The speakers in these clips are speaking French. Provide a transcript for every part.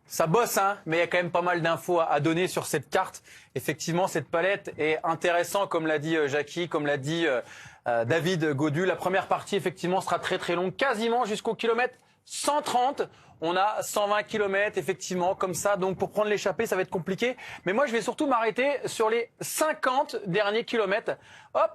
Ça bosse, hein, mais il y a quand même pas mal d'infos à donner sur cette carte. Effectivement, cette palette est intéressante, comme l'a dit Jackie, comme l'a dit David Godu. La première partie, effectivement, sera très très longue, quasiment jusqu'au kilomètre 130. On a 120 km, effectivement, comme ça. Donc, pour prendre l'échappée, ça va être compliqué. Mais moi, je vais surtout m'arrêter sur les 50 derniers kilomètres. Hop,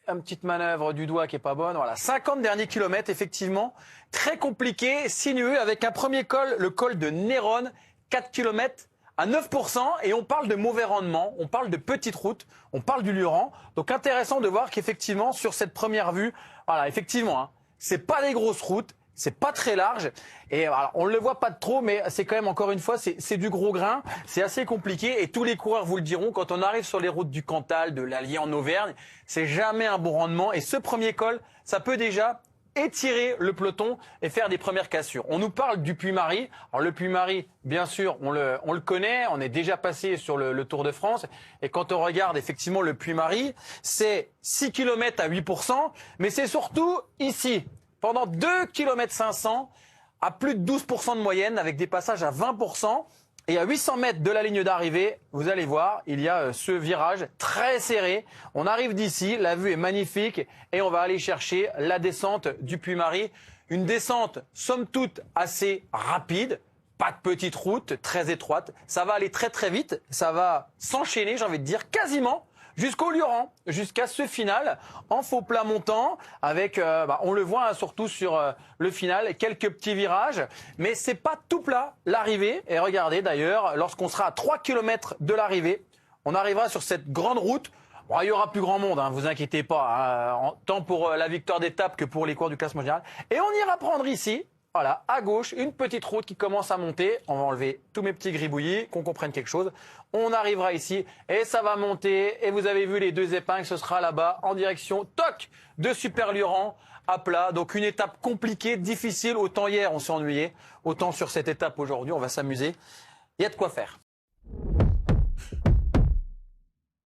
une petite manœuvre du doigt qui est pas bonne. Voilà, 50 derniers kilomètres, effectivement. Très compliqué, sinueux, avec un premier col, le col de Néronne, 4 km à 9%. Et on parle de mauvais rendement, on parle de petites routes, on parle du Luran. Donc, intéressant de voir qu'effectivement, sur cette première vue, voilà, effectivement, hein, c'est pas des grosses routes. C'est pas très large et alors, on ne le voit pas de trop, mais c'est quand même encore une fois, c'est du gros grain, c'est assez compliqué et tous les coureurs vous le diront, quand on arrive sur les routes du Cantal, de l'Allier en Auvergne, c'est jamais un bon rendement et ce premier col, ça peut déjà étirer le peloton et faire des premières cassures. On nous parle du Puy-Marie. Alors le Puy-Marie, bien sûr, on le connaît, on est déjà passé sur le Tour de France et quand on regarde effectivement le Puy-Marie, c'est 6 km à 8%, mais c'est surtout ici. Pendant 2 km 500, à plus de 12% de moyenne, avec des passages à 20%. Et à 800 mètres de la ligne d'arrivée, vous allez voir, il y a ce virage très serré. On arrive d'ici, la vue est magnifique et on va aller chercher la descente du Puy-Marie. Une descente, somme toute, assez rapide. Pas de petite route, très étroite. Ça va aller très très vite. Ça va s'enchaîner, j'ai envie de dire, quasiment jusqu'au Luran, jusqu'à ce final en faux plat montant avec, on le voit hein, surtout sur le final, quelques petits virages, mais c'est pas tout plat l'arrivée. Et regardez d'ailleurs, lorsqu'on sera à 3 km de l'arrivée, on arrivera sur cette grande route. Bon, il y aura plus grand monde, hein, vous inquiétez pas, hein, tant pour la victoire d'étape que pour les cours du classement général. Et on ira prendre ici. Voilà, à gauche, une petite route qui commence à monter. On va enlever tous mes petits gribouillis, qu'on comprenne quelque chose. On arrivera ici et ça va monter. Et vous avez vu les deux épingles, ce sera là-bas en direction toc de Super Luran à plat. Donc une étape compliquée, difficile. Autant hier on s'est ennuyé, autant sur cette étape aujourd'hui on va s'amuser. Il y a de quoi faire.